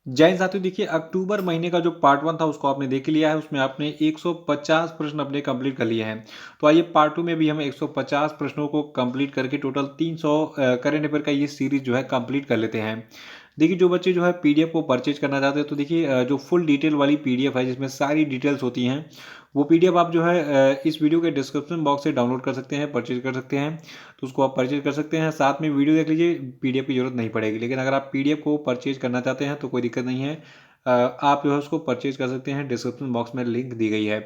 जैन साथियों देखिए, अक्टूबर महीने का जो पार्ट 1 था उसको आपने देख लिया है, उसमें आपने 150 प्रश्न अपने कंप्लीट कर लिए हैं। तो आइए पार्ट 2 में भी हम 150 प्रश्नों को कंप्लीट करके टोटल 300 करंट अफेयर का ये सीरीज जो है कंप्लीट कर लेते हैं। देखिए जो बच्चे जो है पीडीएफ को परचेज करना चाहते हैं तो देखिए जो फुल डिटेल वाली पीडीएफ है जिसमें सारी डिटेल्स होती हैं, वो पीडीएफ आप जो है इस वीडियो के डिस्क्रिप्शन बॉक्स से डाउनलोड कर सकते हैं, परचेज कर सकते हैं। तो उसको आप परचेज कर सकते हैं, साथ में वीडियो देख लीजिए, पीडीएफ की जरूरत नहीं पड़ेगी। लेकिन अगर आप पीडीएफ को परचेज करना चाहते हैं तो कोई दिक्कत नहीं है, आप जो है उसको परचेज कर सकते हैं, डिस्क्रिप्शन बॉक्स में लिंक दी गई है।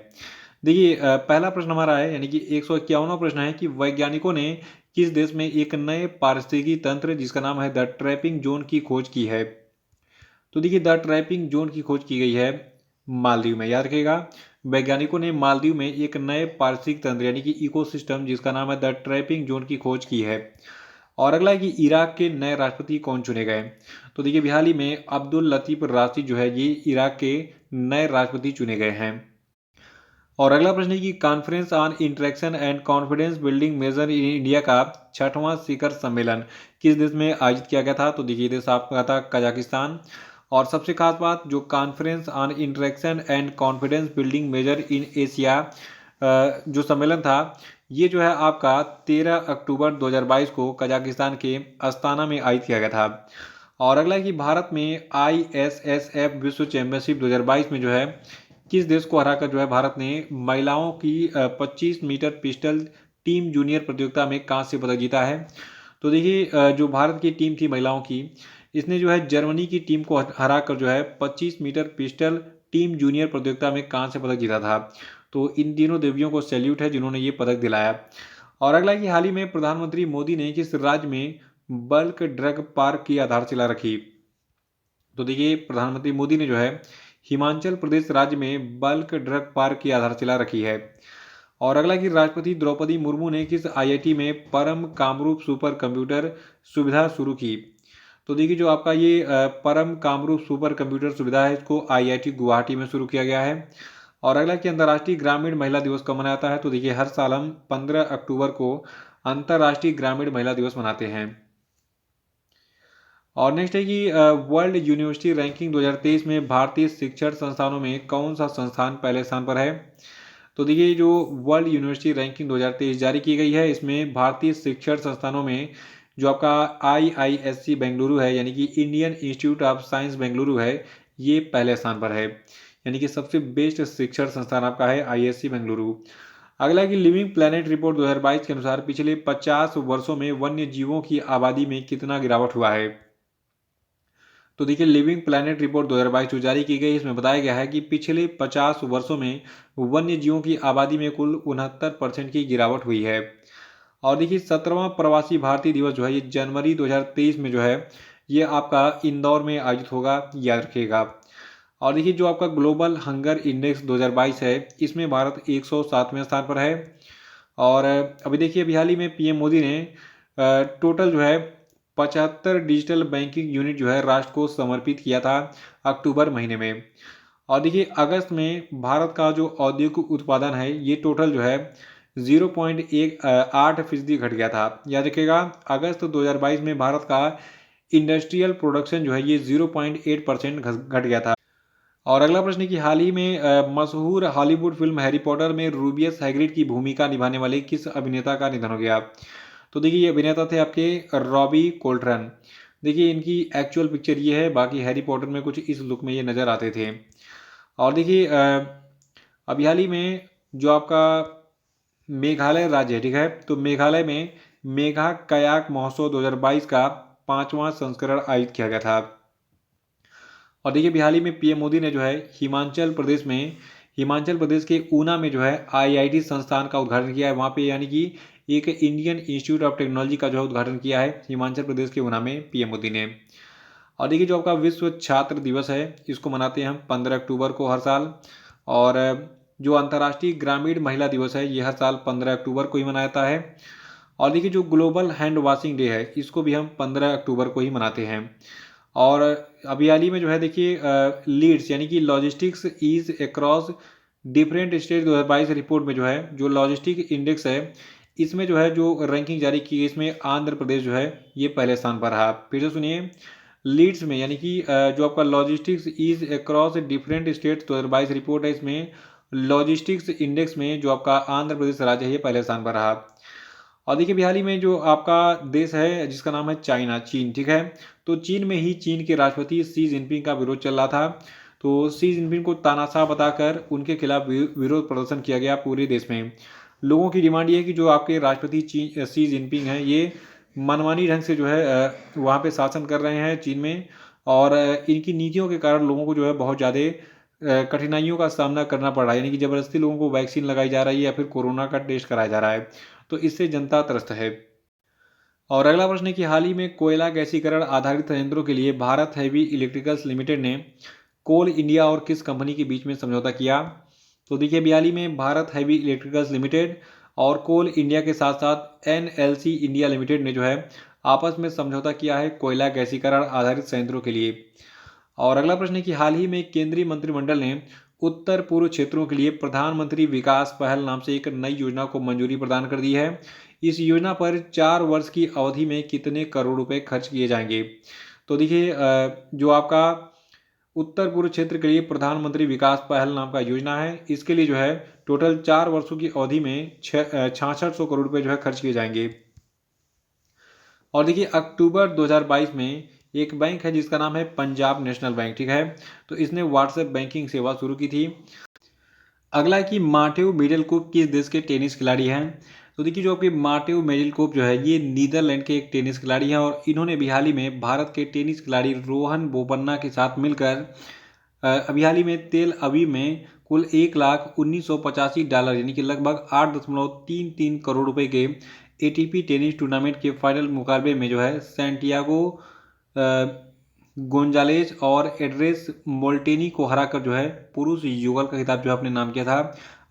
देखिए पहला प्रश्न हमारा है, यानी कि 151वां प्रश्न है कि वैज्ञानिकों ने किस देश में एक नए पारिस्थितिकी तंत्र जिसका नाम है द ट्रैपिंग जोन की खोज की है। तो देखिए द ट्रैपिंग जोन की खोज की गई है मालदीव में, याद रखिएगा। वैज्ञानिकों ने मालदीव में एक नए पारिस्थितिक तंत्र यानी कि इकोसिस्टम जिसका नाम है द ट्रैपिंग जोन की खोज की है। और अगला है कि इराक के नए राष्ट्रपति कौन चुने गए। तो देखिए हाल ही में अब्दुल लतीफ राशि जो है ये इराक के नए राष्ट्रपति चुने गए हैं। और अगला प्रश्न है कि conference on interaction and confidence building measure in India का 6वां शिखर सम्मेलन किस देश में आयोजित किया गया था। तो देखिए देश आपका था कजाकिस्तान। और सबसे खास बात, जो conference on interaction and confidence building measure in Asia जो सम्मेलन था, ये जो है आपका 13 अक्टूबर 2022 को कजाकिस्तान के अस्ताना में आयोजित किया गया था। और अगला है कि भारत में ISSF विश्व चैंपियनशिप 2022 में जो है किस देश को हराकर जो है भारत ने महिलाओं की 25 मीटर पिस्टल टीम जूनियर प्रतियोगिता में कांस्य पदक जीता है। तो देखिए जो भारत की टीम थी महिलाओं की, इसने जो है जर्मनी की टीम को हराकर जो है 25 मीटर पिस्टल टीम जूनियर प्रतियोगिता में कांस्य पदक जीता था। तो इन तीनों देवियों को सैल्यूट है जिन्होंने ये पदक दिलाया। और अगला कि हाल ही में प्रधानमंत्री मोदी ने किस राज्य में बल्क ड्रग पार्क की आधारशिला रखी। तो देखिए प्रधानमंत्री मोदी ने जो है हिमाचल प्रदेश राज्य में बल्क ड्रग पार्क की आधारशिला रखी है। और अगला कि राष्ट्रपति द्रौपदी मुर्मू ने किस आईआईटी में परम कामरूप सुपर कंप्यूटर सुविधा शुरू की। तो देखिए जो आपका ये परम कामरूप सुपर कंप्यूटर सुविधा है, इसको आईआईटी गुवाहाटी में शुरू किया गया है। और अगला कि अंतर्राष्ट्रीय ग्रामीण महिला दिवस कब मनाया जाता है। तो देखिए हर साल हम 15 अक्टूबर को अंतर्राष्ट्रीय ग्रामीण महिला दिवस मनाते हैं। और नेक्स्ट है कि वर्ल्ड यूनिवर्सिटी रैंकिंग 2023 में भारतीय शिक्षण संस्थानों में कौन सा संस्थान पहले स्थान पर है। तो देखिए जो वर्ल्ड यूनिवर्सिटी रैंकिंग 2023 जारी की गई है, इसमें भारतीय शिक्षण संस्थानों में जो आपका IISc बेंगलुरु है, यानी कि Indian institute of science Bengaluru है, ये पहले स्थान पर है। यानी कि सबसे बेस्ट शिक्षण संस्थान आपका है IISc बेंगलुरु। अगला कि लिविंग प्लैनेट रिपोर्ट 2022 के अनुसार पिछले 50 वर्षों में वन्य जीवों की आबादी में कितना गिरावट हुआ है। तो देखिए लिविंग प्लैनेट रिपोर्ट 2022 जो जारी की गई, इसमें बताया गया है कि पिछले 50 वर्षों में वन्य जीवों की आबादी में कुल 69% की गिरावट हुई है। और देखिए 17वां प्रवासी भारतीय दिवस जो है ये जनवरी 2023 में जो है ये आपका इंदौर में आयोजित होगा, याद रखिएगा। और देखिए जो आपका ग्लोबल हंगर इंडेक्स 2022 है, इसमें भारत 107वें स्थान पर है। और अभी देखिए अभी हाल ही में पीएम मोदी ने टोटल जो है 75 डिजिटल बैंकिंग यूनिट जो है राष्ट्र को समर्पित किया था अक्टूबर महीने में। और देखिए अगस्त में भारत का जो औद्योगिक उत्पादन है ये टोटल जो है 0.18% घट गया था, याद रखिएगा। अगस्त 2022 में भारत का इंडस्ट्रियल प्रोडक्शन जो है ये 0.8% घट गया था। और अगला प्रश्न है कि हाल ही में मशहूर हॉलीवुड फिल्म हैरी पॉटर में रूबियस हैग्रिड की भूमिका निभाने वाले किस अभिनेता का निधन हो गया। तो देखिए ये अभिनेता थे आपके रॉबी कोल्ट्रन। देखिए इनकी एक्चुअल पिक्चर ये है, बाकी हैरी पॉटर में कुछ इस लुक में ये नज़र आते थे। और देखिए अभी हाल ही में जो आपका मेघालय राज्य है, ठीक है, तो मेघालय में मेघा कयाक महोत्सव 2022 का 5वां संस्करण आयोजित किया गया था। और देखिए अभी हाल ही में पीएम मोदी ने जो है हिमाचल प्रदेश के ऊना में जो है आईआईटी संस्थान का उद्घाटन किया है वहाँ पे, यानी कि एक इंडियन इंस्टीट्यूट ऑफ टेक्नोलॉजी का जो है उद्घाटन किया है हिमाचल प्रदेश के ऊना में पीएम मोदी ने। और देखिए जो आपका विश्व छात्र दिवस है इसको मनाते हैं हम 15 अक्टूबर को हर साल। और जो अंतर्राष्ट्रीय ग्रामीण महिला दिवस है ये हर साल 15 अक्टूबर को ही मनाया जाता है। और देखिए जो ग्लोबल हैंड वॉशिंग डे है इसको भी हम 15 अक्टूबर को ही मनाते हैं। और अभी हाल ही में जो है देखिए लीड्स यानी कि logistics is across different state 2022 report में जो है जो लॉजिस्टिक इंडेक्स है, इसमें जो है जो रैंकिंग जारी की गई, इसमें आंध्र प्रदेश जो है ये पहले स्थान पर रहा। फिर से सुनिए, लीड्स में, यानी कि जो आपका logistics is across different state 2022 report है, इसमें लॉजिस्टिक्स इंडेक्स में जो आपका आंध्र प्रदेश राज्य है ये पहले स्थान पर रहा। और देखिए हाल ही में जो आपका देश है जिसका नाम है चाइना, चीन, ठीक है। तो चीन में ही चीन के राष्ट्रपति शी जिनपिंग का विरोध चल रहा था। तो शी जिनपिंग को तानाशाह बताकर उनके खिलाफ विरोध प्रदर्शन किया गया पूरे देश में। लोगों की डिमांड ये है कि जो आपके राष्ट्रपति शी जिनपिंग हैं ये मनमानी ढंग से जो है वहाँ पे शासन कर रहे हैं चीन में, और इनकी नीतियों के कारण लोगों को जो है बहुत ज़्यादा कठिनाइयों का सामना करना पड़ रहा है, यानी कि ज़बरदस्ती लोगों को वैक्सीन लगाई जा रही है या फिर कोरोना का टेस्ट कराया जा रहा है। तो इससे जनता त्रस्त है। और अगला प्रश्न है कि हाल ही में कोयला गैसीकरण आधारित संयंत्रों के लिए भारत हैवी इलेक्ट्रिकल्स लिमिटेड ने कोल इंडिया और किस कंपनी के बीच में समझौता किया? तो देखिए अभी हाल ही में भारत हैवी इलेक्ट्रिकल्स लिमिटेड और कोल इंडिया के साथ साथ एनएलसी इंडिया लिमिटेड ने जो है आपस में समझौता किया है कोयला गैसीकरण आधारित संयंत्रों के लिए। और अगला प्रश्न है कि हाल ही में केंद्रीय मंत्रिमंडल ने उत्तर पूर्व क्षेत्रों के लिए प्रधानमंत्री विकास पहल नाम से एक नई योजना को मंजूरी प्रदान कर दी है। इस योजना पर 4 वर्ष की अवधि में कितने करोड़ रुपए खर्च किए जाएंगे? तो देखिए जो आपका उत्तर पूर्व क्षेत्र के लिए प्रधानमंत्री विकास पहल नाम का योजना है, इसके लिए जो है टोटल 4 वर्षों की अवधि में 6600 करोड़ रुपए जो है खर्च किए जाएंगे। और देखिए अक्टूबर 2022 में एक बैंक है जिसका नाम है पंजाब नेशनल बैंक, ठीक है। तो इसने व्हाट्सएप बैंकिंग सेवा शुरू की थी। अगला है कि मार्टिन मिडलकोप किस देश के टेनिस खिलाड़ी हैं? तो देखिए जो आपके मार्टिन मिडलकोप जो है ये नीदरलैंड के एक टेनिस खिलाड़ी हैं, और इन्होंने भी हाल ही में भारत के टेनिस खिलाड़ी रोहन बोपन्ना के साथ मिलकर अभी हाल ही में तेल अवीव में कुल $1,19,85 यानी कि लगभग 8.33 करोड़ रुपए के एटीपी टेनिस टूर्नामेंट के फाइनल मुकाबले में जो है सैंटियागो गोंजालेज और एड्रेस मोल्टेनी को हराकर जो है पुरुष युगल का खिताब जो अपने नाम किया था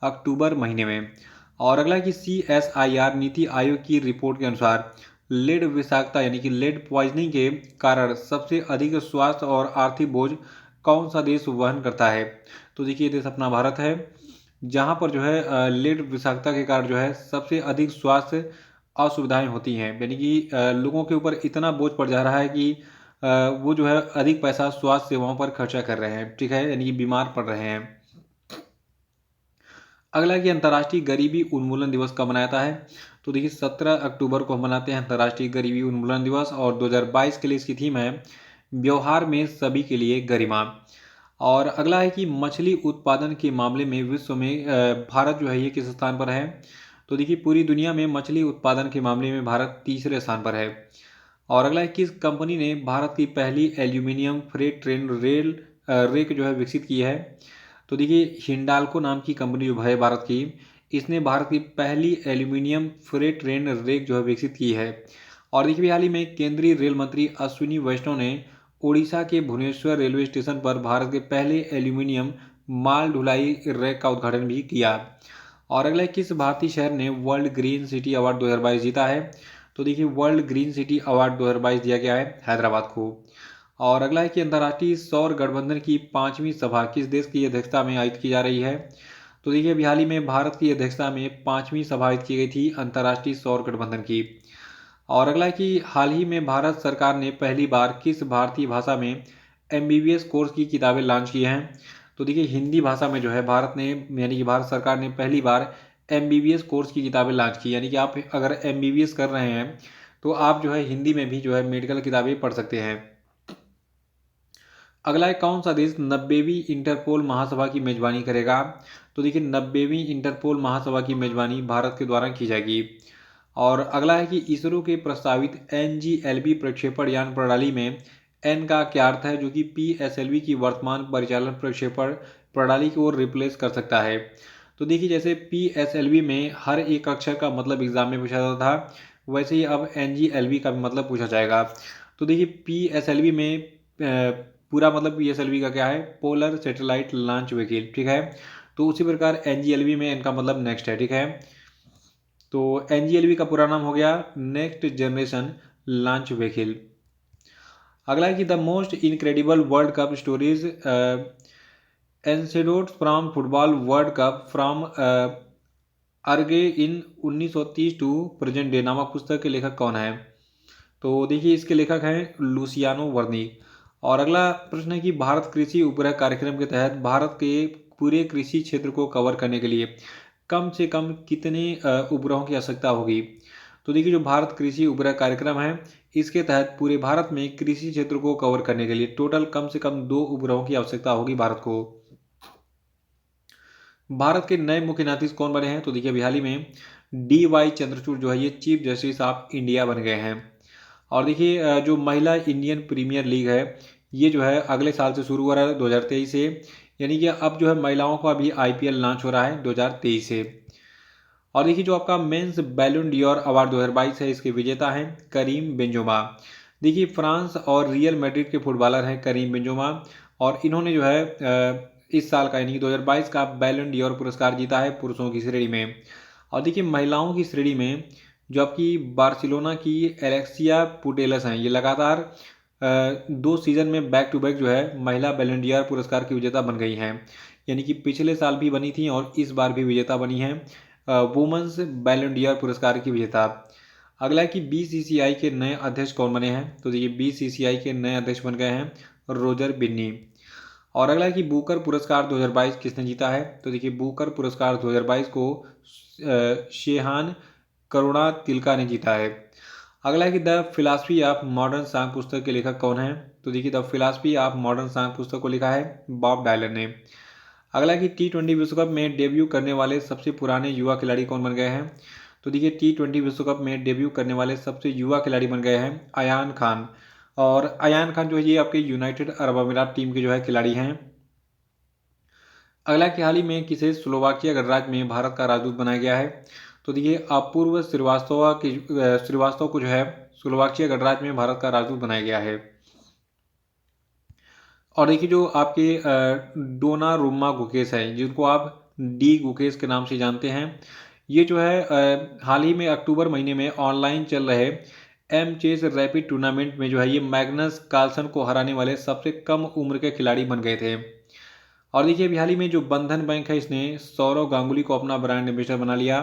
अक्टूबर महीने में। और अगला कि CSIR नीति आयोग की रिपोर्ट के अनुसार लेड विषाक्तता यानी कि लेड पॉइजनिंग के कारण सबसे अधिक स्वास्थ्य और आर्थिक बोझ कौन सा देश वहन करता है? तो देखिए देश अपना भारत है, जहाँ पर जो है लेड विषाक्तता के कारण जो है सबसे अधिक स्वास्थ्य असुविधाएं होती हैं, यानी कि लोगों के ऊपर इतना बोझ पड़ जा रहा है कि वो जो है अधिक पैसा स्वास्थ्य सेवाओं पर खर्चा कर रहे हैं, ठीक है, यानी कि बीमार पड़ रहे हैं। अगला कि अंतर्राष्ट्रीय गरीबी उन्मूलन दिवस कब मनाया जाता है? तो देखिए 17 अक्टूबर को हम मनाते हैं अंतर्राष्ट्रीय गरीबी उन्मूलन दिवस, और 2022 के लिए इसकी थीम है व्यवहार में सभी के लिए गरिमा। और अगला है कि मछली उत्पादन के मामले में विश्व में भारत जो है ये किस स्थान पर है? तो देखिए पूरी दुनिया में मछली उत्पादन के मामले में भारत तीसरे स्थान पर है। और अगला है किस कंपनी ने भारत की पहली एल्यूमिनियम फ्रेट ट्रेन रेक जो है विकसित की है? तो देखिए हिंडाल्को नाम की कंपनी जो है भारत की, इसने भारत की पहली एल्यूमिनियम फ्रेट ट्रेन रेक जो है विकसित की है। और देखिए हाल ही में केंद्रीय रेल मंत्री अश्विनी वैष्णव ने ओडिशा के भुवनेश्वर रेलवे स्टेशन पर भारत के पहले एल्यूमिनियम माल ढुलाई रैक का उद्घाटन भी किया। और अगला किस भारतीय शहर ने वर्ल्ड ग्रीन सिटी अवार्ड 2022 जीता है? तो देखिए वर्ल्ड ग्रीन सिटी अवार्ड 2022 दिया गया है हैदराबाद को। और अगला है कि अंतर्राष्ट्रीय सौर गठबंधन की 5वीं सभा किस देश की अध्यक्षता में आयोजित की जा रही है? तो देखिए अभी हाल ही में भारत की अध्यक्षता में 5वीं सभा आयोजित की गई थी अंतर्राष्ट्रीय सौर गठबंधन की। और अगला है कि हाल ही में भारत सरकार ने पहली बार किस भारतीय भाषा में MBBS कोर्स की किताबें लॉन्च की हैं? तो देखिए हिंदी भाषा में जो है भारत ने, यानी कि भारत सरकार ने पहली बार MBBS कोर्स की किताबें लॉन्च की, यानी कि आप अगर MBBS कर रहे हैं तो आप जो है हिंदी में भी जो है मेडिकल किताबें पढ़ सकते हैं। अगला है कौन सा देश 90वीं इंटरपोल महासभा की मेजबानी करेगा? तो देखिए 90वीं इंटरपोल महासभा की मेजबानी भारत के द्वारा की जाएगी। और अगला है कि इसरो के प्रस्तावित NGLV प्रक्षेपण यान प्रणाली में N का क्या अर्थ है, जो कि PSLV की वर्तमान परिचालन प्रक्षेपण प्रणाली को रिप्लेस कर सकता है? तो देखिए जैसे PSLV में हर एक अक्षर का मतलब एग्जाम में पूछा जाता था, वैसे ही अब NGLV का भी मतलब पूछा जाएगा। तो देखिए PSLV में पूरा मतलब PSLV का क्या है, पोलर सैटेलाइट लॉन्च व्हीकल, ठीक है। तो उसी प्रकार NGLV में इनका मतलब नेक्स्ट है, ठीक है। तो NGLV का पूरा नाम हो गया नेक्स्ट जनरेशन लॉन्च व्हीकल। अगला है कि the most incredible world cup stories anecdotes from football world cup from Uruguay in 1930 to present day नामक पुस्तक के लेखक कौन है? तो देखिए इसके लेखक हैं लुसियानो वर्निक। और अगला प्रश्न है कि भारत कृषि उपग्रह कार्यक्रम के तहत भारत के पूरे कृषि क्षेत्र को कवर करने के लिए कम से कम कितने उपग्रहों की आवश्यकता होगी। तो देखिए जो भारत कृषि उपग्रह कार्यक्रम है इसके तहत पूरे भारत में कृषि क्षेत्र को कवर करने के लिए टोटल कम से कम 2 उपग्रहों की आवश्यकता होगी भारत को। भारत के नए मुख्य न्यायाधीश कौन बने हैं। तो देखिए अभी हाल ही में DY चंद्रचूड़ जो है ये चीफ जस्टिस ऑफ इंडिया बन गए हैं। और देखिए जो महिला इंडियन प्रीमियर लीग है ये जो है अगले साल से शुरू हो रहा है 2023 से, यानी कि अब जो है महिलाओं का भी IPL लॉन्च हो रहा है 2023 से। और देखिए जो आपका मेंस बैलन डियोर अवार्ड 2022 है इसके विजेता हैं करीम बेंजोमा। देखिए फ्रांस और रियल मैड्रिड के फुटबॉलर हैं करीम बेंजोमा, और इन्होंने जो है इस साल का यानी कि 2022 का बैलन डियोर पुरस्कार जीता है पुरुषों की श्रेणी में। और देखिए महिलाओं की श्रेणी में जो आपकी बार्सिलोना की एलेक्सिया पुटेलस हैं ये लगातार 2 सीजन में बैक टू बैक जो है महिला बैलन डियोर पुरस्कार की विजेता बन गई हैं, यानी कि पिछले साल भी बनी थी और इस बार भी विजेता बनी हैं वुमेन्स बैलन डियोर पुरस्कार की विजेता। अगला है कि BCCI के नए अध्यक्ष कौन बने हैं। तो देखिए BCCI के नए अध्यक्ष बन गए हैं रोजर बिन्नी। और अगला है कि बुकर पुरस्कार 2022 किसने जीता है। तो देखिए बुकर पुरस्कार 2022 को शेहान करुणा तिलका ने जीता है। अगला है कि the philosophy of modern song पुस्तक के लेखक कौन है। तो देखिए the philosophy of modern song पुस्तक को लिखा है बॉब डायलन ने। अगला कि T20 विश्व कप में डेब्यू करने वाले सबसे पुराने युवा खिलाड़ी कौन बन गए हैं। तो देखिए T20 विश्व कप में डेब्यू करने वाले सबसे युवा खिलाड़ी बन गए हैं अयान खान। और अयान खान जो है ये आपके यूनाइटेड अरब अमीरात टीम के जो है खिलाड़ी हैं। अगला कि हाल ही में किसे स्लोवाकिया गणराज्य में भारत का राजदूत बनाया गया है। तो देखिए अपूर्व श्रीवास्तव को जो है स्लोवाकिया गणराज्य में भारत का राजदूत बनाया गया है। और देखिए जो आपके डोनारुम्मा गुकेश है जिनको आप डी गुकेश के नाम से जानते हैं, ये जो है हाल ही में अक्टूबर महीने में ऑनलाइन चल रहे चेस रैपिड टूर्नामेंट में जो है ये मैग्नस कार्लसन को हराने वाले सबसे कम उम्र के खिलाड़ी बन गए थे। और देखिए अभी हाल ही में जो बंधन बैंक है इसने सौरव गांगुली को अपना ब्रांड एम्बेसडर बना लिया।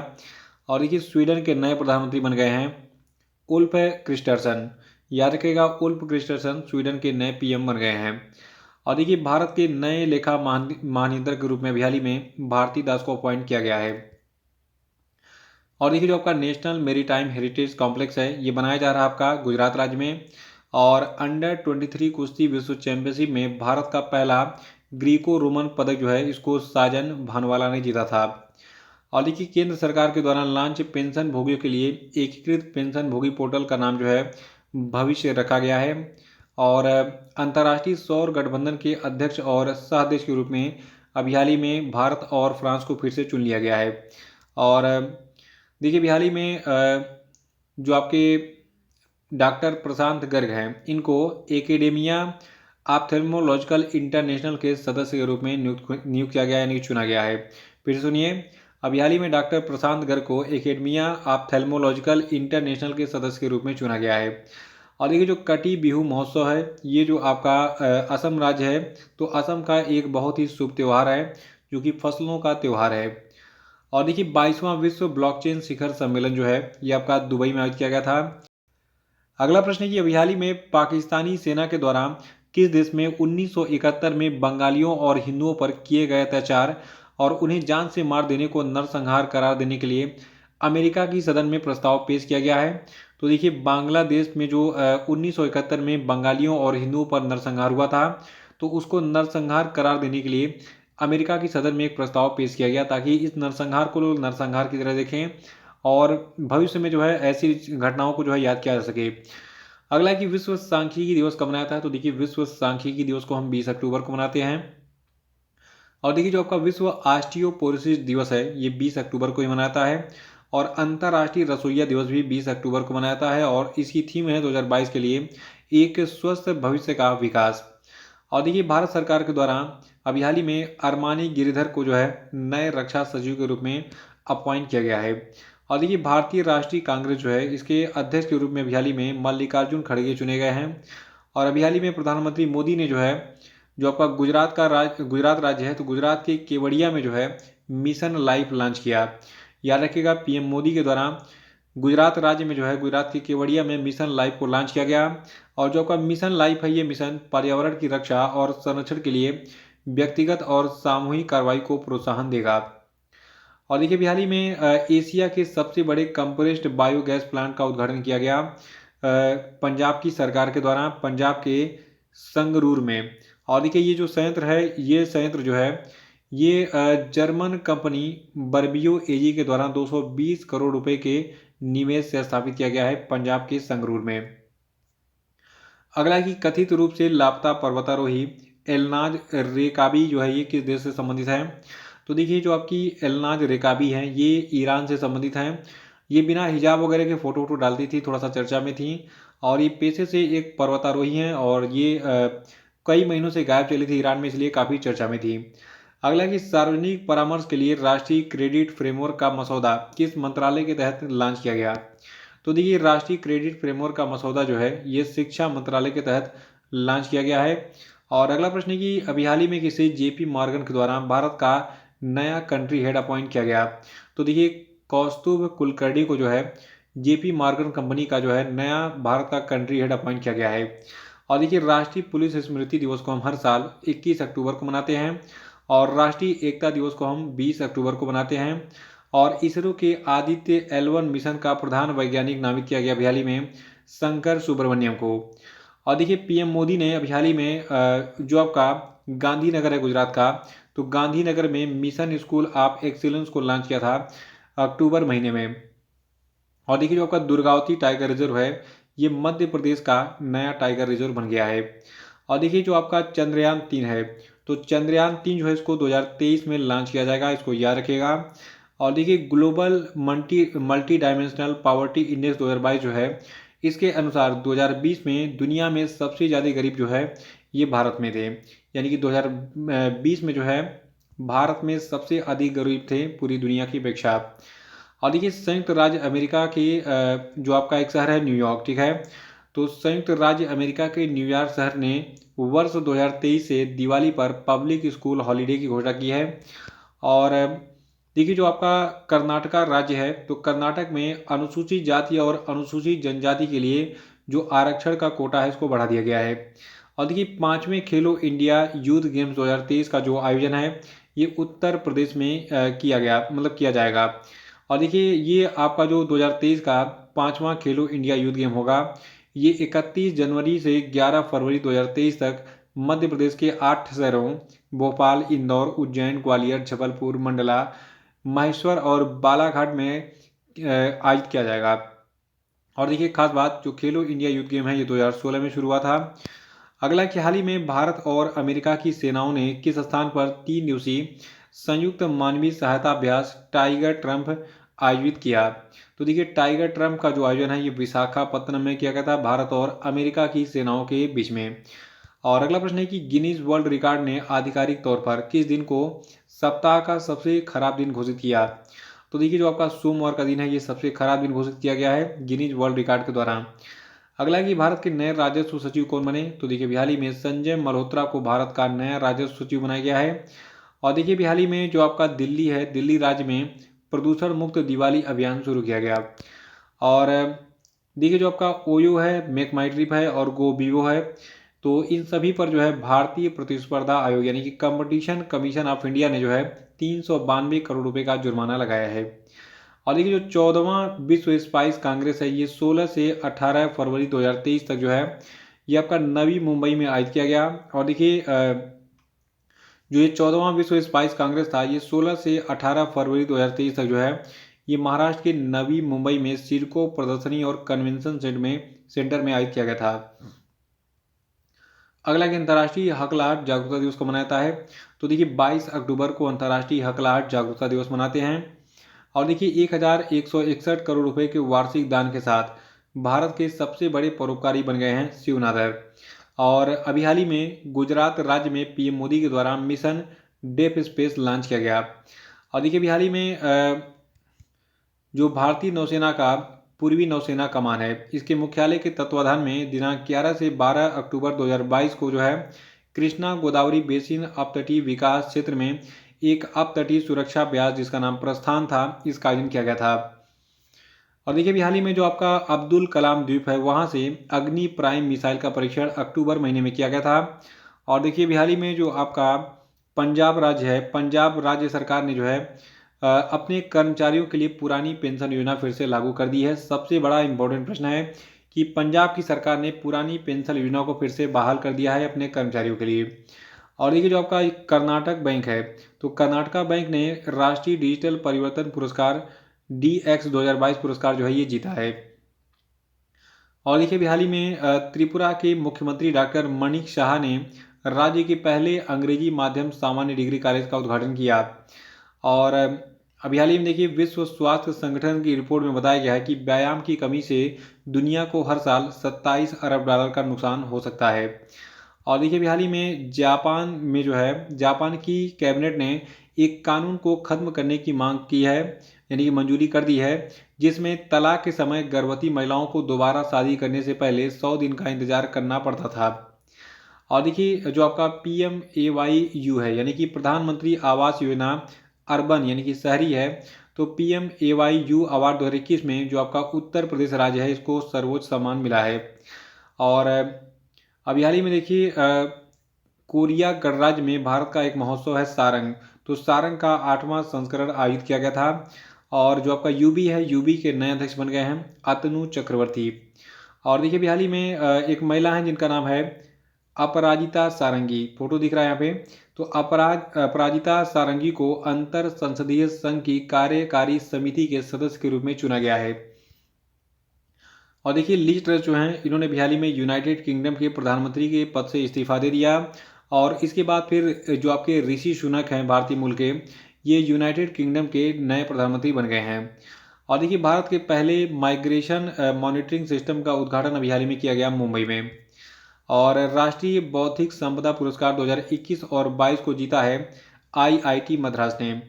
और देखिए स्वीडन के नए प्रधानमंत्री बन गए हैं उल्फ क्रिस्टरसन। याद रखिएगा उल्फ क्रिस्टरसन स्वीडन के नए PM बन गए हैं। और देखिए भारत के नए लेखा महानियंत्रक के रूप में हाल ही में भारती दास को अपॉइंट किया गया है। और देखिए जो आपका नेशनल मेरीटाइम हेरिटेज कॉम्प्लेक्स है ये बनाया जा रहा है आपका गुजरात राज्य में। और अंडर 23 कुश्ती विश्व चैंपियनशिप में भारत का पहला ग्रीको रोमन पदक जो है इसको साजन भानवाला ने जीता था। और देखिए केंद्र सरकार के द्वारा लॉन्च पेंशन भोगियों के लिए एकीकृत पेंशन भोगी पोर्टल का नाम जो है भविष्य रखा गया है। और अंतर्राष्ट्रीय सौर गठबंधन के अध्यक्ष और सह अध्यक्ष के रूप में अभी हाल ही में भारत और फ्रांस को फिर से चुन लिया गया है। और देखिए अभी हाल ही में जो आपके डॉक्टर प्रशांत गर्ग हैं इनको एकेडेमिया ऑप्थेल्मोलॉजिकल इंटरनेशनल के सदस्य के रूप में नियुक्त किया गया यानी कि चुना गया है। फिर से सुनिए, अभी हाल ही में डॉक्टर प्रशांत गर्ग को एकेडेमिया ऑप्थेल्मोलॉजिकल इंटरनेशनल के सदस्य के रूप में चुना गया है। और देखिए जो कटी बिहू महोत्सव है ये जो आपका असम राज्य है तो असम का एक बहुत ही शुभ त्यौहार है जो कि फसलों का त्यौहार है। और देखिए 22वां विश्व ब्लॉकचेन शिखर सम्मेलन जो है ये आपका दुबई में आयोजित किया गया था। अगला प्रश्न है कि अभी हाल ही में पाकिस्तानी सेना के द्वारा किस देश में 1971 में बंगालियों और हिंदुओं पर किए गए अत्याचार और उन्हें जान से मार देने को नरसंहार करार देने के लिए अमेरिका की सदन में प्रस्ताव पेश किया गया है। तो देखिए बांग्लादेश में जो 1971 में बंगालियों और हिंदुओं पर नरसंहार हुआ था तो उसको नरसंहार करार देने के लिए अमेरिका की सदन में एक प्रस्ताव पेश किया गया ताकि इस नरसंहार को लोग नरसंहार की तरह देखें और भविष्य में जो है ऐसी घटनाओं को जो है याद किया जा सके। अगला है कि विश्व सांख्यिकी दिवस कब मनाया है। तो देखिए विश्व सांख्यिकी दिवस को हम 20 अक्टूबर को मनाते हैं। और देखिए जो आपका विश्व ऑस्टियोपोरोसिस दिवस है ये 20 अक्टूबर को ही मनाता है। और अंतर्राष्ट्रीय रसोइया दिवस भी 20 अक्टूबर को मनाता है और इसकी थीम है 2022 के लिए एक स्वस्थ भविष्य का विकास। और देखिए भारत सरकार के द्वारा अभी हाल ही में अरमानी गिरिधर को जो है नए रक्षा सचिव के रूप में अपॉइंट किया गया है। और देखिए भारतीय राष्ट्रीय कांग्रेस जो है इसके अध्यक्ष के रूप में अभी हाल ही में मल्लिकार्जुन खड़गे चुने गए हैं। और अभी हाल ही में प्रधानमंत्री मोदी ने जो है जो आपका गुजरात राज्य है तो गुजरात के केवड़िया में जो है मिशन लाइफ लॉन्च किया। याद रखिएगा PM मोदी के द्वारा गुजरात राज्य में जो है गुजरात के केवड़िया में मिशन लाइफ को लॉन्च किया गया। और जो आपका मिशन लाइफ है ये मिशन पर्यावरण की रक्षा और संरक्षण के लिए व्यक्तिगत और सामूहिक कार्रवाई को प्रोत्साहन देगा। और देखिए अभी हाल ही में एशिया के सबसे बड़े कंप्रेस्ड बायोगैस प्लांट का उद्घाटन किया गया पंजाब की सरकार के द्वारा पंजाब के संगरूर में। और देखिए ये जो संयंत्र है ये संयंत्र जो है ये जर्मन कंपनी बर्बियो एजी के द्वारा 220 करोड़ रुपए के निवेश से स्थापित किया गया है पंजाब के संगरूर में। अगला की कथित रूप से लापता पर्वतारोही एलनाज रेकाबी जो है ये किस देश से संबंधित है? तो देखिए जो आपकी एलनाज रेकाबी है ये ईरान से संबंधित है। ये बिना हिजाब वगैरह के फोटो वोटो डालती थी, थोड़ा सा चर्चा में थी। और ये पेशे से एक पर्वतारोही हैं और ये कई महीनों से गायब चली थी ईरान में, इसलिए काफ़ी चर्चा में थी। अगला कि सार्वजनिक परामर्श के लिए राष्ट्रीय क्रेडिट फ्रेमवर्क का मसौदा किस मंत्रालय के तहत लॉन्च किया गया? तो देखिए राष्ट्रीय क्रेडिट फ्रेमवर्क का मसौदा जो है ये शिक्षा मंत्रालय के तहत लॉन्च किया गया है। और अगला प्रश्न है कि अभी हाल ही में किसे जेपी मॉर्गन के द्वारा भारत का नया कंट्री हेड अपॉइंट किया गया? तो देखिए कौस्तुभ कुलकर्णी को जो है जेपी मॉर्गन कंपनी का जो है नया भारत का कंट्री हेड अपॉइंट किया गया है। और देखिए राष्ट्रीय पुलिस स्मृति दिवस को हम हर साल 21 अक्टूबर को मनाते हैं और राष्ट्रीय एकता दिवस को हम 20 अक्टूबर को मनाते हैं। और इसरो के आदित्य L1 मिशन का प्रधान वैज्ञानिक नामित किया गया अभी हाल ही में शंकर सुब्रमण्यम को। और देखिए पीएम मोदी ने अभी हाल ही में जो आपका गांधीनगर है गुजरात का, तो गांधीनगर में मिशन स्कूल ऑफ एक्सीलेंस को लॉन्च किया था अक्टूबर महीने में। और देखिए जो आपका दुर्गावती टाइगर रिजर्व है ये मध्य प्रदेश का नया टाइगर रिजर्व बन गया है। और देखिए जो आपका चंद्रयान 3 है तो चंद्रयान 3 जो है इसको 2023 में लॉन्च किया जाएगा, इसको याद रखिएगा। और देखिए global multi dimensional poverty index 2022 जो है इसके अनुसार 2020 में दुनिया में सबसे ज़्यादा गरीब जो है ये भारत में थे। यानी कि 2020 में जो है भारत में सबसे अधिक गरीब थे पूरी दुनिया की अपेक्षा। और देखिए संयुक्त राज्य अमेरिका के जो आपका एक शहर है न्यूयॉर्क, ठीक है, तो संयुक्त राज्य अमेरिका के न्यूयॉर्क शहर ने वर्ष 2023 से दिवाली पर पब्लिक स्कूल हॉलीडे की घोषणा की है। और देखिए जो आपका कर्नाटका राज्य है तो कर्नाटक में अनुसूचित जाति और अनुसूचित जनजाति के लिए जो आरक्षण का कोटा है इसको बढ़ा दिया गया है। और देखिए 5वें खेलो इंडिया यूथ गेम्स 2023 का जो आयोजन है ये उत्तर प्रदेश में किया जाएगा। और देखिए ये आपका जो 2023 का 5वां खेलो इंडिया यूथ गेम होगा ये 31 जनवरी से 11 फरवरी 2023 तक मध्य प्रदेश के 8 शहरों भोपाल, इंदौर, उज्जैन, ग्वालियर, जबलपुर, मंडला, महेश्वर और बालाघाट में आयोजित किया जाएगा। और देखिए खास बात जो खेलो इंडिया यूथ गेम है ये 2016 में शुरू हुआ था। अगला कि हाल ही में भारत और अमेरिका की सेनाओं ने किस स्थान पर 3 दिवसीय संयुक्त मानवीय सहायता अभ्यास टाइगर ट्रम्प आयोजित किया? तो देखिए टाइगर ट्रम्प का जो आयोजन है ये विशाखापत्तनम में किया गया था भारत और अमेरिका की सेनाओं के बीच में। और अगला प्रश्न है कि गिनीज वर्ल्ड रिकॉर्ड ने आधिकारिक तौर पर किस दिन को सप्ताह का सबसे खराब दिन घोषित किया? तो देखिए जो आपका सोमवार का दिन है ये सबसे खराब दिन घोषित किया गया है गिनीज वर्ल्ड रिकॉर्ड के द्वारा। अगला कि भारत के नए राजस्व सचिव कौन बने? तो देखिए बिहाली में संजय मल्होत्रा को भारत का नया राजस्व सचिव बनाया गया है। और देखिए बिहाली में जो आपका दिल्ली है दिल्ली राज्य में प्रदूषण मुक्त दिवाली अभियान शुरू किया गया। और देखिए जो आपका ओयो है, मेक माई ट्रिप है और गो बीवो है, तो इन सभी पर जो है भारतीय प्रतिस्पर्धा आयोग यानी कि कंपटीशन कमीशन ऑफ इंडिया ने जो है 392 करोड़ रुपए का जुर्माना लगाया है। और देखिए जो 14वां विश्व स्पाइस कांग्रेस है ये 16 से 18 फरवरी 2023 तक जो है ये आपका नवी मुंबई में आयोजित किया गया। और देखिए जो ये 14वां विश्व स्पाइस कांग्रेस था ये 16 से 18 फरवरी 2023 तक जो है ये महाराष्ट्र के नवी मुंबई में सिडको प्रदर्शनी और कन्वेंशन सेंटर में आयोजित किया गया था। अगला कि अंतर्राष्ट्रीय हकलाहट जागरूकता दिवस को मनाता है? तो देखिए 22 अक्टूबर को अंतर्राष्ट्रीय हकलाहट जागरूकता दिवस मनाते हैं। और देखिए 1161 करोड़ रुपए के वार्षिक दान के साथ भारत के सबसे बड़े परोपकारी बन गए हैं शिवनाथर। और अभी हाल ही में गुजरात राज्य में पीएम मोदी के द्वारा मिशन डेफ स्पेस लॉन्च किया गया। और देखिए अभी हाल ही में जो भारतीय नौसेना का पूर्वी नौसेना कमान है इसके मुख्यालय के तत्वाधान में दिनांक 11 से 12 अक्टूबर 2022 को जो है कृष्णा गोदावरी बेसिन अपतटीय विकास क्षेत्र में एक अपतटीय सुरक्षा अभ्यास जिसका नाम प्रस्थान था इसका आयोजन किया गया था। और देखिए अभी हाल ही में जो आपका अब्दुल कलाम द्वीप है वहाँ से अग्नि प्राइम मिसाइल का परीक्षण अक्टूबर महीने में किया गया था। और देखिए अभी हाल ही में जो आपका पंजाब राज्य है, पंजाब राज्य सरकार ने जो है अपने कर्मचारियों के लिए पुरानी पेंशन योजना फिर से लागू कर दी है। सबसे बड़ा इंपॉर्टेंट प्रश्न है कि पंजाब की सरकार ने पुरानी पेंशन योजना को फिर से बहाल कर दिया है अपने कर्मचारियों के लिए। और देखिए जो आपका एक कर्नाटक बैंक है, तो कर्नाटका बैंक ने राष्ट्रीय डिजिटल परिवर्तन पुरस्कार DX 2022 पुरस्कार जो है ये जीता है। और देखिए अभी हाल ही में त्रिपुरा के मुख्यमंत्री डॉक्टर मणिक शाह ने राज्य के पहले अंग्रेजी माध्यम सामान्य डिग्री कॉलेज का उद्घाटन किया। और अभी हाल ही में देखिए विश्व स्वास्थ्य संगठन की रिपोर्ट में बताया गया है कि व्यायाम की कमी से दुनिया को हर साल 27 अरब डॉलर का नुकसान हो सकता है। और देखिए अभी हाल ही में जापान में जो है जापान की कैबिनेट ने एक कानून को खत्म करने की मांग की है, यानी कि मंजूरी कर दी है, जिसमें तलाक के समय गर्भवती महिलाओं को दोबारा शादी करने से पहले 100 दिन का इंतजार करना पड़ता था। और देखिए जो आपका PMAYU है, यानी कि प्रधानमंत्री आवास योजना अर्बन यानी कि शहरी है, तो PMAYU अवार्ड 2021 में जो आपका उत्तर प्रदेश राज्य है इसको सर्वोच्च सम्मान मिला है। और अभी हाल ही में देखिए कोरिया गणराज्य में भारत का एक महोत्सव है सारंग, तो सारंग का 8वां संस्करण आयोजित किया गया था। और जो आपका यूबी है, यूबी के नए अध्यक्ष बन गए हैं अतनु चक्रवर्ती। और देखिए अभी हाल ही में एक महिला है जिनका नाम है अपराजिता सारंगी, फोटो दिख रहा है यहाँ पे। तो अपराजिता सारंगी को अंतर संसदीय संघ की कार्यकारी समिति के सदस्य के रूप में चुना गया है। और देखिए लीज ट्रस जो हैं इन्होंने भी हाल ही में यूनाइटेड किंगडम के प्रधानमंत्री के पद से इस्तीफा दे दिया। और इसके बाद फिर जो आपके ऋषि सुनक हैं भारतीय मूल के, ये यूनाइटेड किंगडम के नए प्रधानमंत्री बन गए हैं। और देखिए भारत के पहले माइग्रेशन मॉनिटरिंग सिस्टम का उद्घाटन अभी हाल ही में किया गया मुंबई में। और राष्ट्रीय बौद्धिक संपदा पुरस्कार 2021 और 22 को जीता है IIT मद्रास ने।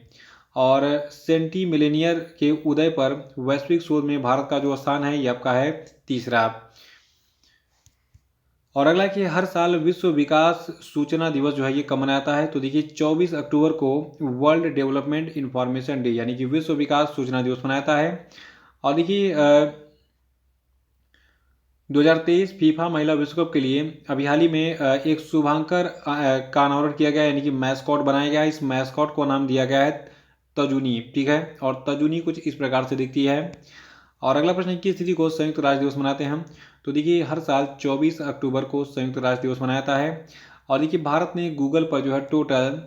और सेंटी मिलेनियर के उदय पर वैश्विक शोध में भारत का जो स्थान है ये आपका है तीसरा। और अगला कि हर साल विश्व विकास सूचना दिवस जो है ये कब मनाया जाता है, तो देखिए 24 अक्टूबर को वर्ल्ड डेवलपमेंट इंफॉर्मेशन डे यानी कि विश्व विकास सूचना दिवस मनाया जाता है। और देखिए 2023 फीफा महिला विश्व कप के लिए अभी हाल ही में एक शुभांकर का अनावरण किया गया, यानी कि मैस्कॉट बनाया गया। इस मैस्कॉट को नाम दिया गया है तजुनी, ठीक है। और तजुनी कुछ इस प्रकार से दिखती है। और अगला प्रश्न, किस तिथि को संयुक्त राष्ट्र दिवस मनाते हैं, तो देखिए हर साल 24 अक्टूबर को संयुक्त राष्ट्र दिवस मनाया जाता है। और देखिए भारत ने गूगल पर जो है टोटल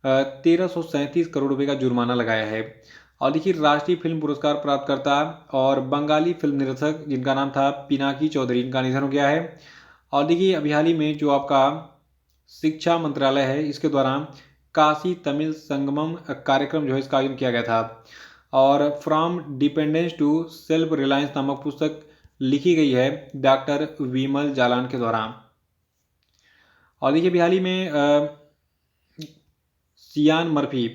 1337 करोड़ रुपए का जुर्माना लगाया है। और देखिए राष्ट्रीय फिल्म पुरस्कार प्राप्तकर्ता और बंगाली फिल्म निर्देशक जिनका नाम था पिनाकी चौधरी, इनका निधन हो गया है। और देखिए अभी हाल ही में जो आपका शिक्षा मंत्रालय है इसके द्वारा काशी तमिल संगमम कार्यक्रम जो है इसका आयोजन किया गया था। और from dependence to self reliance नामक पुस्तक लिखी गई है डॉक्टर विमल जालान के द्वारा। और देखिए अभी हाल ही में सियान मर्फी,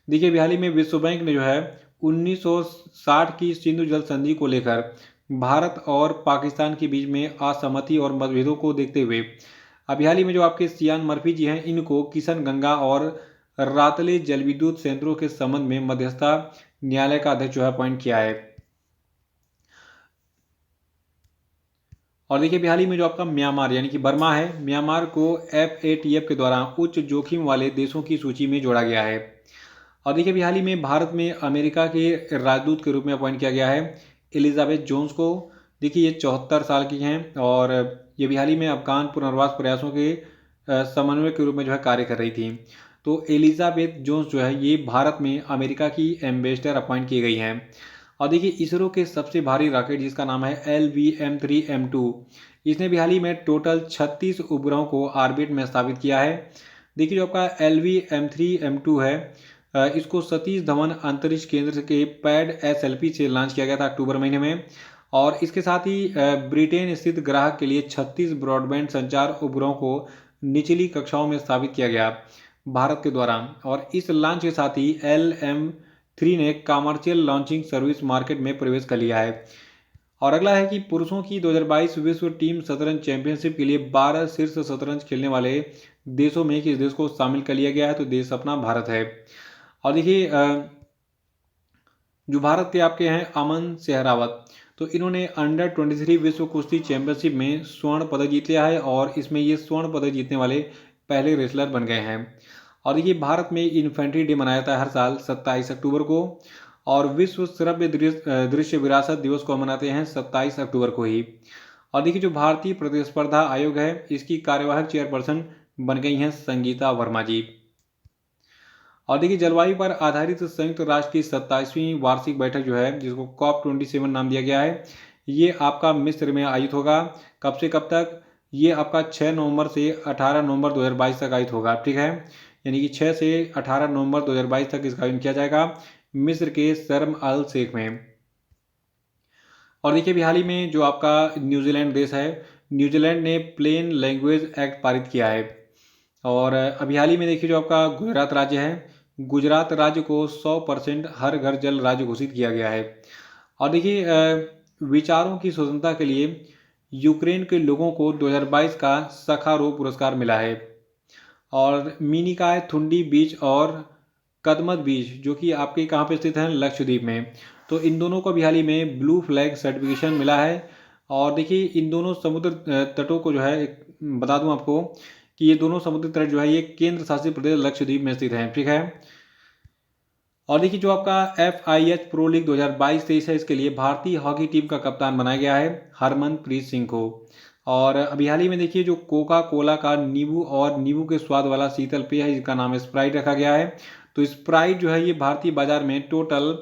देखिए अभी हाल ही में विश्व बैंक ने जो है 1960 की सिंधु जल संधि को लेकर भारत और पाकिस्तान के बीच में असहमति और मतभेदों को देखते हुए अभी हाल ही में जो आपके सियान मर्फी जी हैं इनको किशन गंगा और रातले जलविद्युत संयंत्रों के संबंध में मध्यस्थता न्यायालय का अध्यक्ष जो है अपॉइंट किया है। और देखिए अभी हाल ही में जो आपका म्यांमार यानी कि बर्मा है, म्यांमार को FATF के द्वारा उच्च जोखिम वाले देशों की सूची में जोड़ा गया है। और देखिए अभी हाल ही में भारत में अमेरिका के राजदूत के रूप में अपॉइंट किया गया है एलिजाबेथ जोन्स को। देखिए ये 74 साल की हैं और ये भी हाल ही में अफगान पुनर्वास प्रयासों के समन्वय के रूप में जो है कार्य कर रही थी। तो एलिजाबेथ जोन्स जो है ये भारत में अमेरिका की एम्बेसडर अपॉइंट की गई हैं। और देखिए इसरो के सबसे भारी रॉकेट जिसका नाम है LVM-3M2, इसने भी हाल ही में टोटल 36 उपग्रहों को ऑर्बिट में स्थापित किया है। देखिए जो आपका LVM-3M2 है इसको सतीश धवन अंतरिक्ष केंद्र के पैड SLP से लॉन्च किया गया था अक्टूबर महीने में। और इसके साथ ही ब्रिटेन स्थित ग्राहक के लिए 36 ब्रॉडबैंड संचार उपग्रहों को निचली कक्षाओं में स्थापित किया गया भारत के द्वारा। और इस लॉन्च के साथ ही LM-3 ने कमर्शियल लॉन्चिंग सर्विस मार्केट में प्रवेश कर लिया है। और अगला है कि पुरुषों की 2022 विश्व टीम शतरंज चैंपियनशिप के लिए 12 शीर्ष शतरंज खेलने वाले देशों में किस देश को शामिल कर लिया गया है, तो देश अपना भारत है। और देखिए जो भारत के आपके हैं अमन सेहरावत, तो इन्होंने अंडर 23 विश्व कुश्ती चैंपियनशिप में स्वर्ण पदक जीत लिया है और इसमें ये स्वर्ण पदक जीतने वाले पहले रेसलर बन गए हैं। और देखिए भारत में इन्फेंट्री डे मनाया जाता है हर साल 27 अक्टूबर को, और विश्व श्रव्य दृश्य विरासत दिवस को मनाते हैं 27 अक्टूबर को ही। और देखिए जो भारतीय प्रतिस्पर्धा आयोग है इसकी कार्यवाहक चेयरपर्सन बन गई हैं संगीता वर्मा जी। और देखिए जलवायु पर आधारित संयुक्त राष्ट्र की 27वीं वार्षिक बैठक जो है जिसको COP27 नाम दिया गया है, ये आपका मिस्र में आयोजित होगा। कब से कब तक? ये आपका 6 नवंबर से 18 नवंबर 2022 तक आयोजित होगा, ठीक है। यानी कि 6 से 18 नवंबर 2022 तक इसका आयोजन किया जाएगा मिस्र के शर्म अल शेख में। और देखिए अभी हाल ही में जो आपका न्यूजीलैंड देश है, न्यूजीलैंड ने प्लेन लैंग्वेज एक्ट पारित किया है। और अभी हाल ही में देखिए जो आपका गुजरात राज्य है, गुजरात राज्य को 100% हर घर जल राज्य घोषित किया गया है। और देखिए विचारों की स्वतंत्रता के लिए यूक्रेन के लोगों को 2022 का सखारोव पुरस्कार मिला है। और मिनिकाय थुंडी बीच और कदमत बीच जो कि आपके कहाँ पे स्थित हैं, लक्षद्वीप में, तो इन दोनों को भी हाल ही में ब्लू फ्लैग सर्टिफिकेशन मिला है। और देखिए इन दोनों समुद्र तटों को जो है बता दूं आपको कि ये दोनों समुद्री तट जो है ये केंद्र शासित प्रदेश लक्षद्वीप में स्थित हैं, ठीक है। और देखिए जो आपका FIH प्रो लीग 2022-23 है इसके लिए भारतीय हॉकी टीम का कप्तान बनाया गया है हरमनप्रीत सिंह को। और अभी हाल ही में देखिए जो कोका कोला का नींबू और नींबू के स्वाद वाला शीतल पेय है जिसका नाम स्प्राइट रखा गया है, तो स्प्राइट जो है ये भारतीय बाजार में टोटल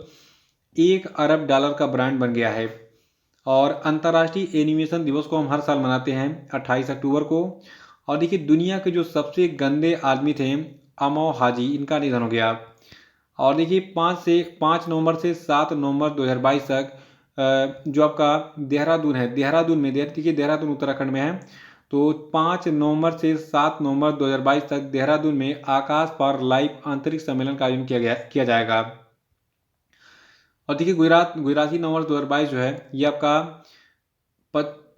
$1 अरब का ब्रांड बन गया है। और अंतर्राष्ट्रीय एनिमेशन दिवस को हम हर साल मनाते हैं 28 अक्टूबर को। और देखिए दुनिया के जो सबसे गंदे आदमी थे अमो हाजी, इनका निधन हो गया। और देखिए 5 नवंबर से 7 नवंबर 2022 तक जो आपका देहरादून है, देहरादून में देखिए देहरादून उत्तराखंड में है, तो 5 नवंबर से 7 नवंबर 2022 तक देहरादून में आकाश पर लाइव अंतरिक्ष सम्मेलन का आयोजन किया जाएगा। और देखिए गुजराती नववर्ष 2022 जो है ये आपका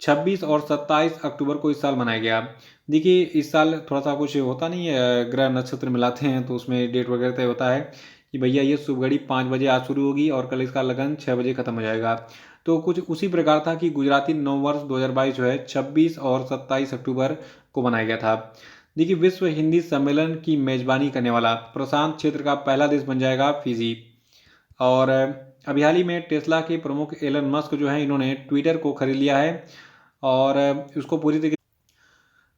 26 और 27 अक्टूबर को इस साल मनाया गया। देखिए इस साल थोड़ा सा कुछ होता नहीं है, ग्रह नक्षत्र मिलाते हैं तो उसमें डेट वगैरह तय होता है कि भैया ये शुभ घड़ी 5 बजे आज शुरू होगी और कल इसका लगन 6 बजे खत्म हो जाएगा। तो कुछ उसी प्रकार था कि गुजराती नववर्ष 2022 जो है 26 और 27 अक्टूबर को मनाया गया था। देखिए विश्व हिंदी सम्मेलन की मेजबानी करने वाला प्रशांत क्षेत्र का पहला देश बन जाएगा फिजी। और अभी हाल ही में टेस्ला के प्रमुख एलन मस्क जो है इन्होंने ट्विटर को खरीद लिया है और उसको पूरी तरीके।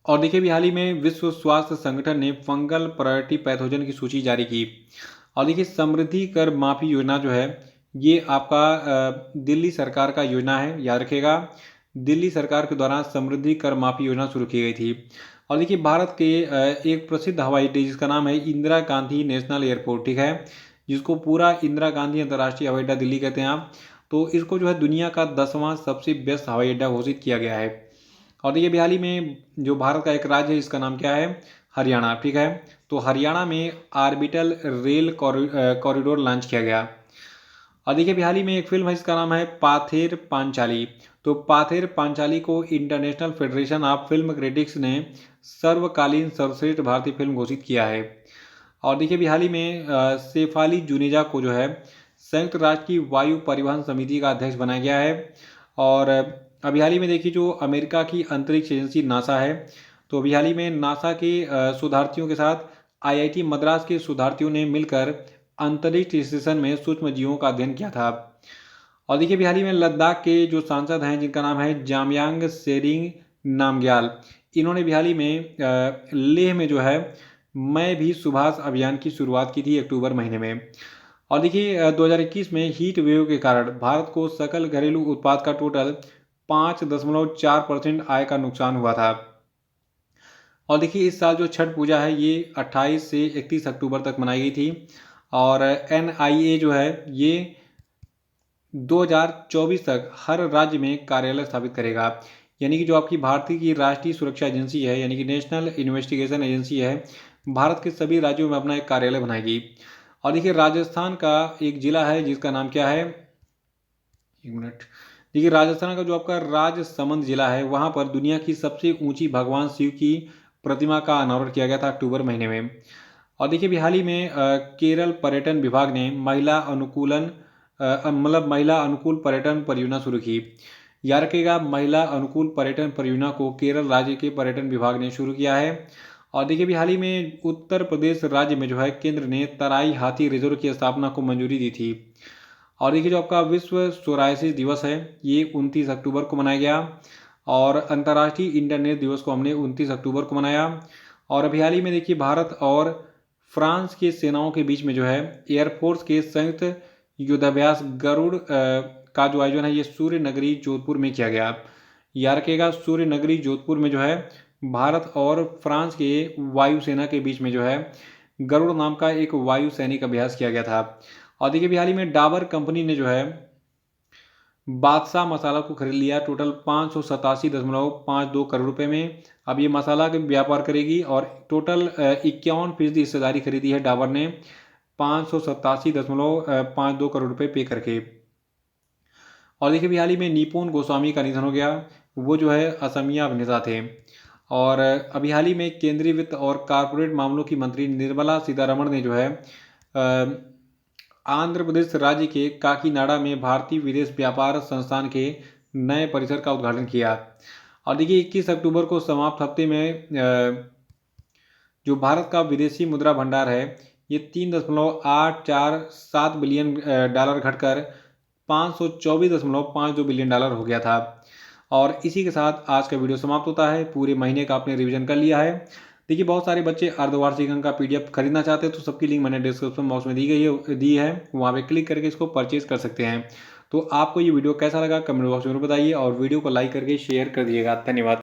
और देखिए अभी हाल ही में विश्व स्वास्थ्य संगठन ने फंगल प्रायोरिटी पैथोजन की सूची जारी की। और देखिए समृद्धि कर माफी योजना जो है ये आपका दिल्ली सरकार का योजना है, याद रखिएगा। दिल्ली सरकार के द्वारा समृद्धि कर माफी योजना शुरू की गई थी। और देखिए भारत के एक प्रसिद्ध हवाई अड्डे जिसका नाम है इंदिरा गांधी नेशनल एयरपोर्ट, ठीक है, जिसको पूरा इंदिरा गांधी अंतर्राष्ट्रीय हवाई अड्डा दिल्ली कहते हैं आप, तो इसको जो है दुनिया का 10वां सबसे व्यस्त हवाई अड्डा घोषित किया गया है। और देखिए अभी हाल ही में जो भारत का एक राज्य है इसका नाम क्या है, हरियाणा, ठीक है, तो हरियाणा में ऑर्बिटल रेल कॉरिडोर लॉन्च किया गया। और देखिए अभी हाल ही में एक फिल्म है इसका नाम है पाथेर पांचाली, तो पाथेर पांचाली को international federation of film critics ने सर्वकालीन सर्वश्रेष्ठ भारतीय फिल्म घोषित किया है। और देखिए अभी हाल ही में शेफाली जुनेजा को जो है संयुक्त राष्ट्र की वायु परिवहन समिति का अध्यक्ष बनाया गया है। और अभी हाल ही में देखिए जो अमेरिका की अंतरिक्ष एजेंसी नासा है, तो अभी हाल ही में नासा के शोधार्थियों के साथ IIT मद्रास के शोधार्थियों ने मिलकर अंतरिक्ष स्टेशन में सूक्ष्म जीवों का अध्ययन किया था। और देखिए अभी हाल ही में लद्दाख के जो सांसद हैं जिनका नाम है जामयांग सेरिंग नामग्याल, इन्होंने भी हाल ही में लेह में जो है मैं भी सुभाष अभियान की शुरुआत की थी अक्टूबर महीने में। और देखिए 2021 में हीट वेव के कारण भारत को सकल घरेलू उत्पाद का टोटल 5.4% आय का नुकसान हुआ था। और देखिए इस साल जो छठ पूजा है ये 28 से 31 अक्टूबर तक मनाई गई थी। और NIA जो है ये 2024 तक हर राज्य में कार्यालय स्थापित करेगा। यानी कि जो आपकी भारतीय की राष्ट्रीय सुरक्षा एजेंसी है यानी कि नेशनल इन्वेस्टिगेशन एजेंसी है, भारत के सभी राज्यों में अपना एक कार्यालय बनाएगी। और देखिए राजस्थान का एक जिला है जिसका नाम क्या है, एक मिनट, देखिए राजस्थान का जो आपका राजसमंद जिला है वहां पर दुनिया की सबसे ऊंची भगवान शिव की प्रतिमा का अनावरण किया गया था अक्टूबर महीने में। और देखिए अभी हाल ही में केरल पर्यटन विभाग ने महिला अनुकूलन मतलब महिला अनुकूल पर्यटन परियोजना शुरू की। याद रखिएगा, महिला अनुकूल पर्यटन परियोजना को केरल राज्य के पर्यटन विभाग ने शुरू किया है। और देखिए, अभी हाल ही में उत्तर प्रदेश राज्य में जो है केंद्र ने तराई हाथी रिजर्व की स्थापना को मंजूरी दी थी। और देखिए, जो आपका विश्व सोरायसिस दिवस है ये 29 अक्टूबर को मनाया गया। और अंतर्राष्ट्रीय इंटरनेट दिवस को हमने 29 अक्टूबर को मनाया। और अभी हाल ही में देखिए, भारत और फ्रांस की सेनाओं के बीच में जो है एयरफोर्स के संयुक्त युद्धाभ्यास गरुड़ का जो आयोजन है ये सूर्य नगरी जोधपुर में किया गया। याद रखिएगा, सूर्य नगरी जोधपुर में जो है भारत और फ्रांस के वायुसेना के बीच में जो है गरुड़ नाम का एक वायु सैनिक अभ्यास किया गया था। और देखिए, अभी हाल ही में डाबर कंपनी ने जो है बादशाह मसाला को खरीद लिया टोटल 587.52 करोड़ रुपए में। अब ये मसाला का व्यापार करेगी और टोटल 51% हिस्सेदारी खरीदी है डाबर ने 587.52 करोड़ रुपए पे करके। और देखिए, अभी हाल ही में निपुण गोस्वामी का निधन हो गया। वो जो है असमिया अभिनेता थे। और अभी हाल ही में केंद्रीय वित्त और कारपोरेट मामलों की मंत्री निर्मला सीतारमण ने जो है आंध्र प्रदेश राज्य के काकीनाडा में भारतीय विदेश व्यापार संस्थान के नए परिसर का उद्घाटन किया। और देखिए, 21 अक्टूबर को समाप्त हफ्ते में जो भारत का विदेशी मुद्रा भंडार है ये 3.847 बिलियन डॉलर घटकर 524.52 बिलियन डॉलर हो गया था। और इसी के साथ आज का वीडियो समाप्त होता है। पूरे महीने का आपने रिवीजन कर लिया है। देखिए, बहुत सारे बच्चे अर्धवार्षिक अंक का पीडीएफ खरीदना चाहते हैं तो सबकी लिंक मैंने डिस्क्रिप्शन बॉक्स में दी है, वहाँ पे क्लिक करके इसको परचेज कर सकते हैं। तो आपको ये वीडियो कैसा लगा कमेंट बॉक्स में बताइए और वीडियो को लाइक करके शेयर कर दीजिएगा। धन्यवाद।